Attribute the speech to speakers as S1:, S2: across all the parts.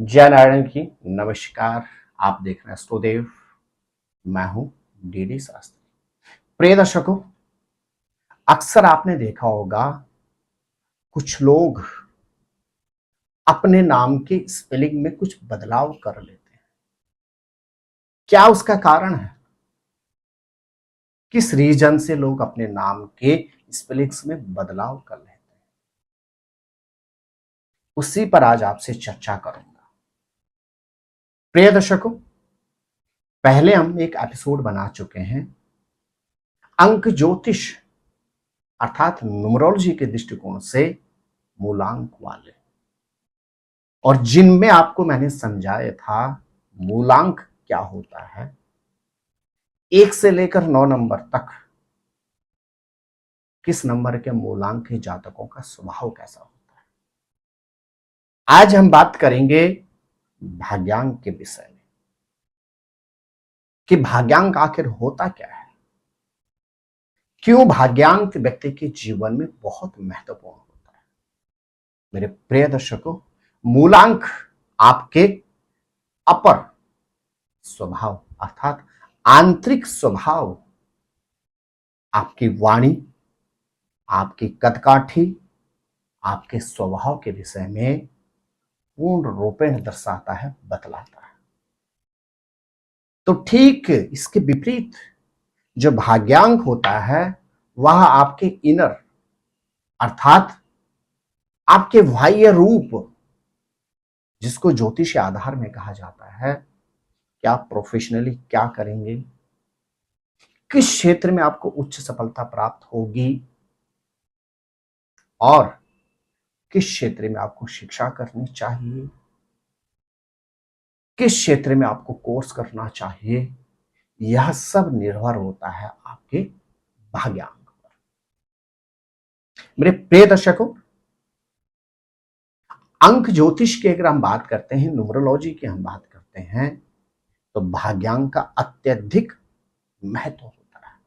S1: जय नारायण की नमस्कार। आप देख रहे हैं एस्ट्रोदेव। मैं हूं डीडी शास्त्री। प्रिय दर्शकों, अक्सर आपने देखा होगा कुछ लोग अपने नाम के स्पेलिंग में कुछ बदलाव कर लेते हैं। क्या उसका कारण है? किस रीजन से लोग अपने नाम के स्पेलिंग्स में बदलाव कर लेते हैं, उसी पर आज आपसे चर्चा करूंगा। प्रिय दर्शकों, पहले हम एक एपिसोड बना चुके हैं अंक ज्योतिष अर्थात न्यूमरोलॉजी के दृष्टिकोण से मूलांक वाले, और जिनमें आपको मैंने समझाया था मूलांक क्या होता है, 1 से लेकर 9 नंबर तक किस नंबर के मूलांक के जातकों का स्वभाव कैसा होता है। आज हम बात करेंगे भाग्यांक के विषय में कि भाग्यांक आखिर होता क्या है, क्यों भाग्यांक व्यक्ति के जीवन में बहुत महत्वपूर्ण होता है। मेरे प्रिय दर्शकों, मूलांक आपके अपर स्वभाव अर्थात आंतरिक स्वभाव, आपकी वाणी, आपकी कदकाठी, आपके स्वभाव के विषय में पूर्ण रूपेण दर्शाता है, बतलाता है। तो ठीक इसके विपरीत जो भाग्यांक होता है वह आपके इनर अर्थात आपके बाह्य रूप, जिसको ज्योतिष आधार में कहा जाता है कि आप प्रोफेशनली क्या करेंगे, किस क्षेत्र में आपको उच्च सफलता प्राप्त होगी और किस क्षेत्र में आपको शिक्षा करनी चाहिए, किस क्षेत्र में आपको कोर्स करना चाहिए, यह सब निर्भर होता है आपके भाग्यांक पर। मेरे प्रिय दर्शकों, अंक ज्योतिष की अगर हम बात करते हैं, न्यूमरोलॉजी की हम बात करते हैं, तो भाग्यांक का अत्यधिक महत्व होता है।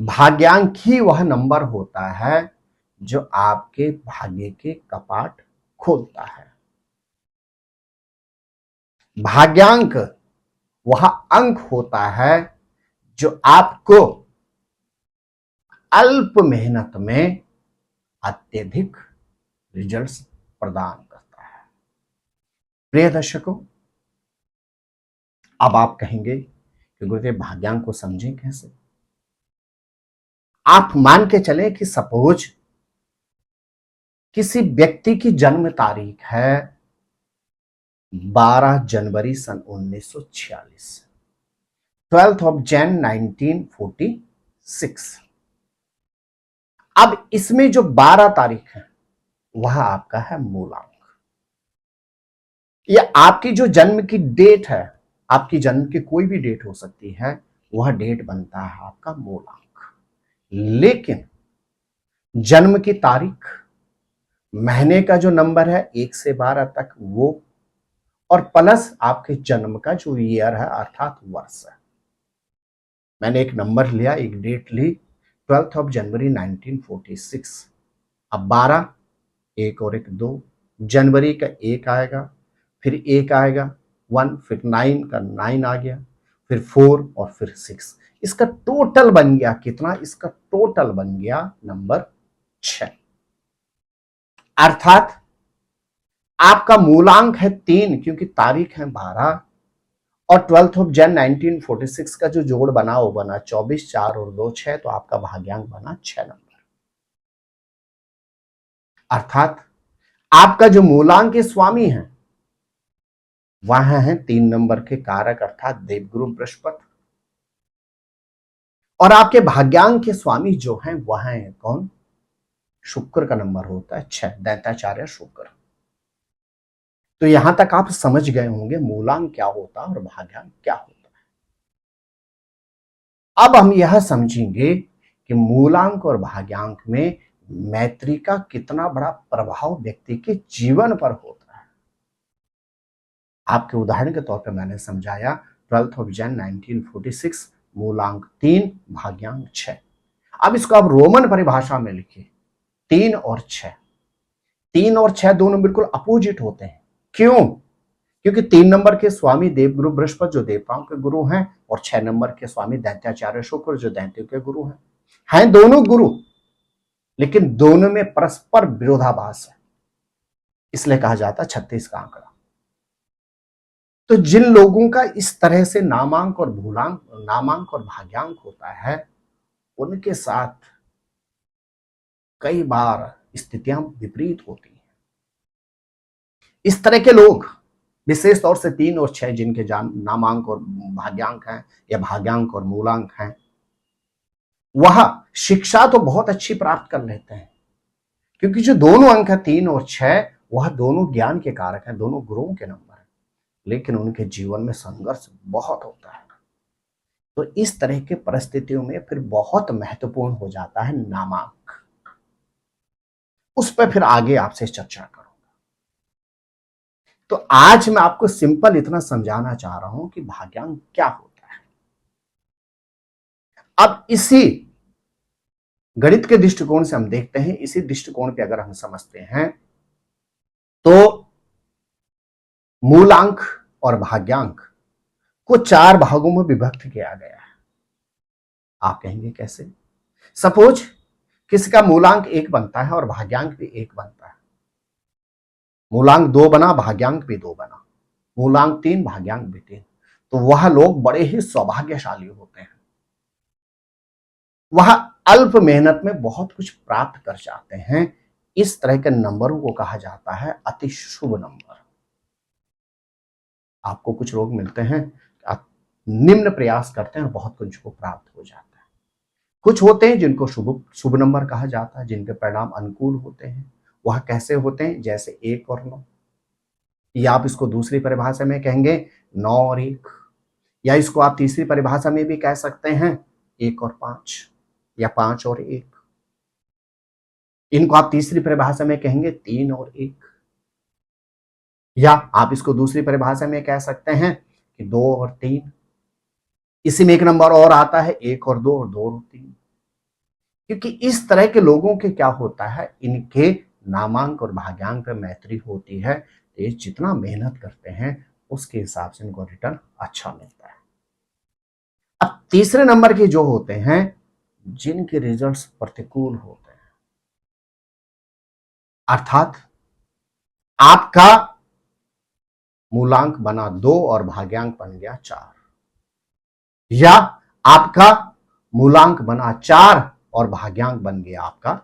S1: भाग्यांक ही वह नंबर होता है जो आपके भाग्य के कपाट खोलता है। भाग्यांक वह अंक होता है जो आपको अल्प मेहनत में अत्यधिक रिजल्ट्स प्रदान करता है। प्रिय दर्शकों, अब आप कहेंगे कि गुरुदेव भाग्यांक को समझें कैसे। आप मान के चले कि सपोज किसी व्यक्ति की जन्म तारीख है 12 जनवरी सन 1946, 12 ऑफ जैन 1946। अब इसमें जो 12 तारीख है वह आपका है मूलांक। यह आपकी जो जन्म की डेट है, आपकी जन्म की कोई भी डेट हो सकती है, वह डेट बनता है आपका मूलांक। लेकिन जन्म की तारीख, महीने का जो नंबर है 1 से 12 तक वो, और प्लस आपके जन्म का जो ईयर है अर्थात वर्ष है। मैंने एक नंबर लिया, एक डेट ली 12 ऑफ जनवरी 1946। अब 12, एक और एक 2, जनवरी का 1 आएगा, फिर 1 आएगा 1, फिर 9 का 9 आ गया, फिर 4 और फिर 6। इसका टोटल बन गया कितना? इसका टोटल बन गया नंबर 6। अर्थात आपका मूलांक है 3, क्योंकि तारीख है 12, और 12 ऑफ जन 1946 का जो जोड़ बना वो बना 24, 4 और 2 6, तो आपका भाग्यांक बना 6 नंबर। अर्थात आपका जो मूलांक के स्वामी है वह है 3 नंबर के कारक अर्थात देवगुरु बृहस्पति, और आपके भाग्यांक के स्वामी जो हैं वह है कौन? शुक्र का नंबर होता है 6, दैत्याचार्य शुक्र। तो यहां तक आप समझ गए होंगे मूलांक क्या होता है और भाग्यांक क्या होता है। अब हम यह समझेंगे कि मूलांक और भाग्यांक में मैत्री का कितना बड़ा प्रभाव व्यक्ति के जीवन पर होता है। आपके उदाहरण के तौर पर मैंने समझाया 12 ऑफ जन 1946, मूलांक 3, भाग्यांक 6। अब इसको आप रोमन परिभाषा में लिखिए, 3 और 6। 3 और 6 दोनों बिल्कुल अपोजिट होते हैं, क्यों? क्योंकि 3 नंबर के स्वामी देवगुरु बृहस्पति जो देवताओं के गुरु हैं, और 6 नंबर के स्वामी दैत्याचार्य शुक्र जो दैत्यों के गुरु हैं दोनों गुरु, लेकिन दोनों में परस्पर विरोधाभास है। इसलिए कहा जाता है 36 का आंकड़ा। तो जिन लोगों का इस तरह से नामांक और भाग्यांक होता है, उनके साथ कई बार स्थितियां विपरीत होती हैं। इस तरह के लोग विशेष तौर से 3 और 6 जिनके नामांक और भाग्यांक हैं या भाग्यांक और मूलांक हैं, वह शिक्षा तो बहुत अच्छी प्राप्त कर लेते हैं, क्योंकि जो दोनों अंक है 3 और 6, वह दोनों ज्ञान के कारक हैं, दोनों गुरुओं के नंबर हैं, लेकिन उनके जीवन में संघर्ष बहुत होता है। तो इस तरह की परिस्थितियों में फिर बहुत महत्वपूर्ण हो जाता है नामांक। उस पर फिर आगे आपसे चर्चा करूंगा। तो आज मैं आपको सिंपल इतना समझाना चाह रहा हूं कि भाग्यांक क्या होता है। अब इसी गणित के दृष्टिकोण से हम देखते हैं, इसी दृष्टिकोण पे अगर हम समझते हैं तो मूलांक और भाग्यांक को 4 भागों में विभक्त किया गया है। आप कहेंगे कैसे? सपोज किसी का मूलांक 1 बनता है और भाग्यांक भी 1 बनता है, मूलांक 2 बना, भाग्यांक भी 2 बना, मूलांक 3, भाग्यांक भी 3, तो वह लोग बड़े ही सौभाग्यशाली होते हैं। वह अल्प मेहनत में बहुत कुछ प्राप्त कर जाते हैं। इस तरह के नंबरों को कहा जाता है अति शुभ नंबर। आपको कुछ लोग मिलते हैं, आप निम्न प्रयास करते हैं और बहुत कुछ को प्राप्त हो जाता है। कुछ होते हैं जिनको शुभ नंबर कहा जाता है, जिनके परिणाम अनुकूल होते हैं। वह कैसे होते हैं? जैसे 1 और 9, या आप इसको दूसरी परिभाषा में कहेंगे 9 और 1, या इसको आप तीसरी परिभाषा में भी कह सकते हैं 1 और 5, या 5 और 1। इनको आप तीसरी परिभाषा में कहेंगे 3 और 1, या आप इसको दूसरी परिभाषा में कह सकते हैं कि 2 और 3। इसी में एक नंबर और आता है 1 और 2 और 2 और 3। क्योंकि इस तरह के लोगों के क्या होता है, इनके नामांक और भाग्यांक पे मैत्री होती है, तो ये जितना मेहनत करते हैं उसके हिसाब से इनको रिटर्न अच्छा मिलता है। अब तीसरे नंबर के जो होते हैं, जिनके रिजल्ट्स प्रतिकूल होते हैं, अर्थात आपका मूलांक बना 2 और भाग्यांक बन गया 4, या आपका मूलांक बना 4 और भाग्यांक बन गया आपका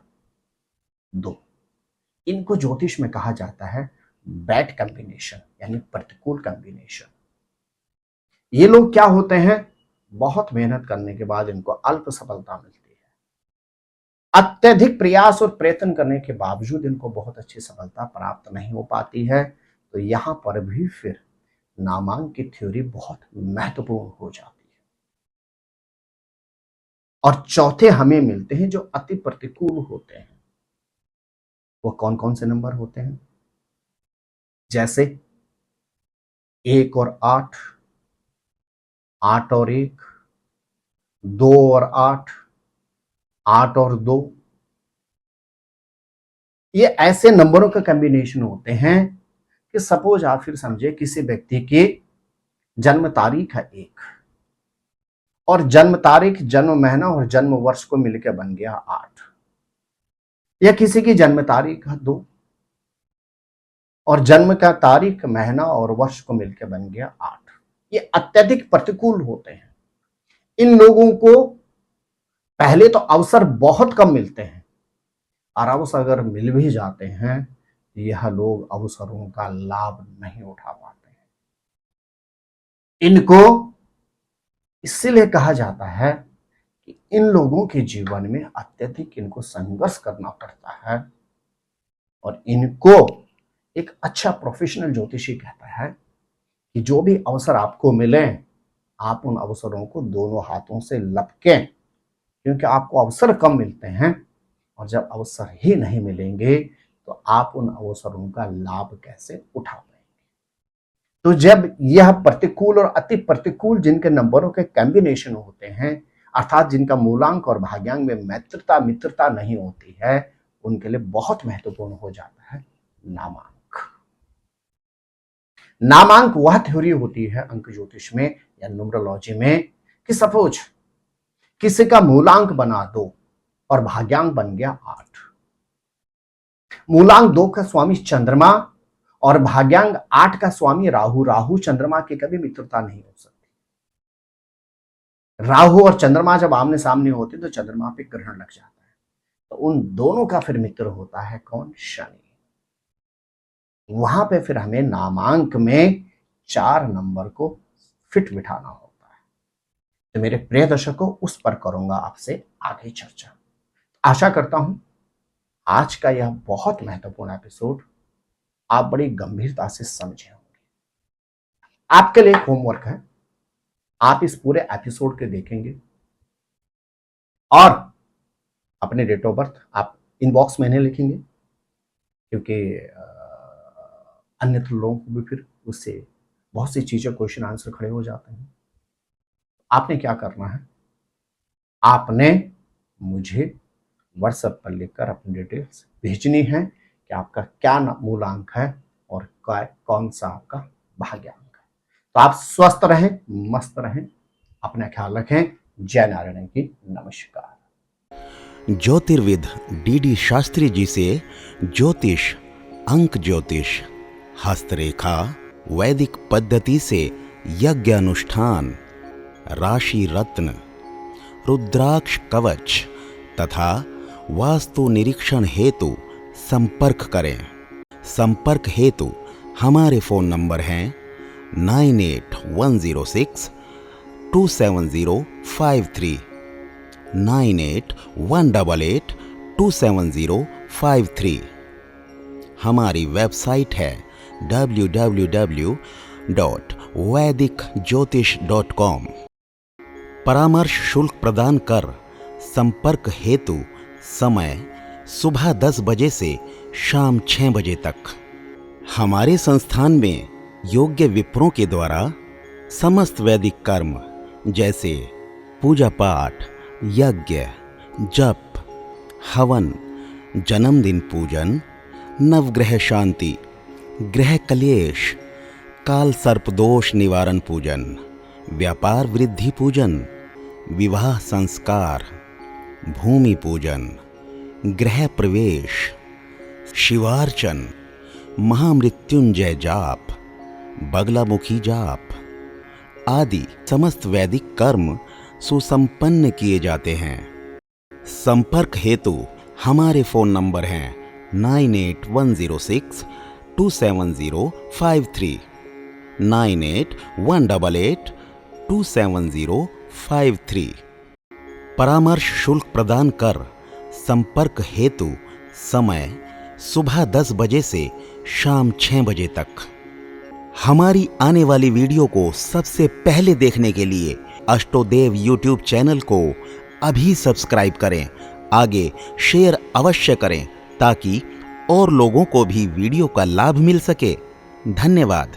S1: 2, इनको ज्योतिष में कहा जाता है बैड कॉम्बिनेशन, यानी प्रतिकूल कॉम्बिनेशन। ये लोग क्या होते हैं, बहुत मेहनत करने के बाद इनको अल्प सफलता मिलती है। अत्यधिक प्रयास और प्रयत्न करने के बावजूद इनको बहुत अच्छी सफलता प्राप्त नहीं हो पाती है। तो यहां पर भी फिर नामांक की थ्योरी बहुत महत्वपूर्ण हो जाती है। और चौथे हमें मिलते हैं जो अति प्रतिकूल होते हैं। वो कौन कौन से नंबर होते हैं? जैसे 1 और 8, 8 और 1, 2 और 8, 8 और 2। ये ऐसे नंबरों का कॉम्बिनेशन होते हैं कि सपोज आप फिर समझे किसी व्यक्ति की जन्म तारीख है 1, और जन्म तारीख, जन्म महीना और जन्म वर्ष को मिलकर बन गया 8, या किसी की जन्म तारीख है 2 और जन्म का तारीख, महीना और वर्ष को मिलकर बन गया 8। ये अत्यधिक प्रतिकूल होते हैं। इन लोगों को पहले तो अवसर बहुत कम मिलते हैं, और अवसर अगर मिल भी जाते हैं, यह लोग अवसरों का लाभ नहीं उठा पाते हैं। इनको इसलिए कहा जाता है कि इन लोगों के जीवन में अत्यधिक इनको संघर्ष करना पड़ता है, और इनको एक अच्छा प्रोफेशनल ज्योतिषी कहता है कि जो भी अवसर आपको मिले, आप उन अवसरों को दोनों हाथों से लपकें, क्योंकि आपको अवसर कम मिलते हैं, और जब अवसर ही नहीं मिलेंगे तो आप उन अवसरों का लाभ कैसे उठा पाएंगे। तो जब यह प्रतिकूल और अति प्रतिकूल जिनके नंबरों के कॉम्बिनेशन होते हैं, अर्थात जिनका मूलांक और भाग्यांक में मित्रता नहीं होती है, उनके लिए बहुत महत्वपूर्ण हो जाता है नामांक। नामांक वह थ्योरी होती है अंक ज्योतिष में या न्यूमरोलॉजी में कि सपोज किसी का मूलांक बना 2 और भाग्यांक बन गया 8। मूलांक 2 का स्वामी चंद्रमा और भाग्यांक 8 का स्वामी राहु। राहु चंद्रमा की कभी मित्रता नहीं हो सकती। राहु और चंद्रमा जब आमने सामने होते तो चंद्रमा पे ग्रहण लग जाता है, तो उन दोनों का फिर मित्र होता है कौन? शनि। वहां पे फिर हमें नामांक में 4 नंबर को फिट बिठाना होता है। तो मेरे प्रिय दर्शकों, उस पर करूंगा आपसे आगे चर्चा। आशा करता हूं आज का यह बहुत महत्वपूर्ण एपिसोड आप बड़ी गंभीरता से समझे होंगे। आपके लिए होमवर्क है, आप इस पूरे एपिसोड के देखेंगे और अपने डेट ऑफ बर्थ आप इनबॉक्स में नहीं लिखेंगे, क्योंकि अन्यथा लोगों को भी फिर उससे बहुत सी चीजें क्वेश्चन आंसर खड़े हो जाते हैं। आपने क्या करना है, आपने मुझे व्हाट्सएप पर लिखकर अपनी डिटेल्स भेजनी है कि आपका क्या मूलांक है और कौन सा आपका भाग्यांक है। तो आप स्वस्थ रहें, मस्त रहें, अपना ख्याल रखें। जय नारायण की नमस्कार।
S2: ज्योतिर्विद डी शास्त्री जी से ज्योतिष, अंक ज्योतिष, हस्तरेखा, वैदिक पद्धति से यज्ञ अनुष्ठान, राशि रत्न, रुद्राक्ष कवच तथा वास्तु निरीक्षण हेतु संपर्क करें। संपर्क हेतु हमारे फोन नंबर हैं 9810627053, 9818827053। हमारी वेबसाइट है www.vedicjyotish.com। परामर्श शुल्क प्रदान कर संपर्क हेतु समय सुबह 10 बजे से शाम 6 बजे तक। हमारे संस्थान में योग्य विप्रों के द्वारा समस्त वैदिक कर्म जैसे पूजा पाठ, यज्ञ, जप, हवन, जन्मदिन पूजन, नवग्रह शांति, ग्रह कलेश, काल सर्प दोष निवारण पूजन, व्यापार वृद्धि पूजन, विवाह संस्कार, भूमि पूजन, गृह प्रवेश, शिवार्चन, महामृत्युंजय जाप, बगलामुखी जाप आदि समस्त वैदिक कर्म सुसंपन्न किए जाते हैं। संपर्क हेतु हमारे फोन नंबर हैं 9810627053, 9818827053। परामर्श शुल्क प्रदान कर संपर्क हेतु समय सुबह 10 बजे से शाम 6 बजे तक। हमारी आने वाली वीडियो को सबसे पहले देखने के लिए अष्टोदेव यूट्यूब चैनल को अभी सब्सक्राइब करें। आगे शेयर अवश्य करें ताकि और लोगों को भी वीडियो का लाभ मिल सके। धन्यवाद।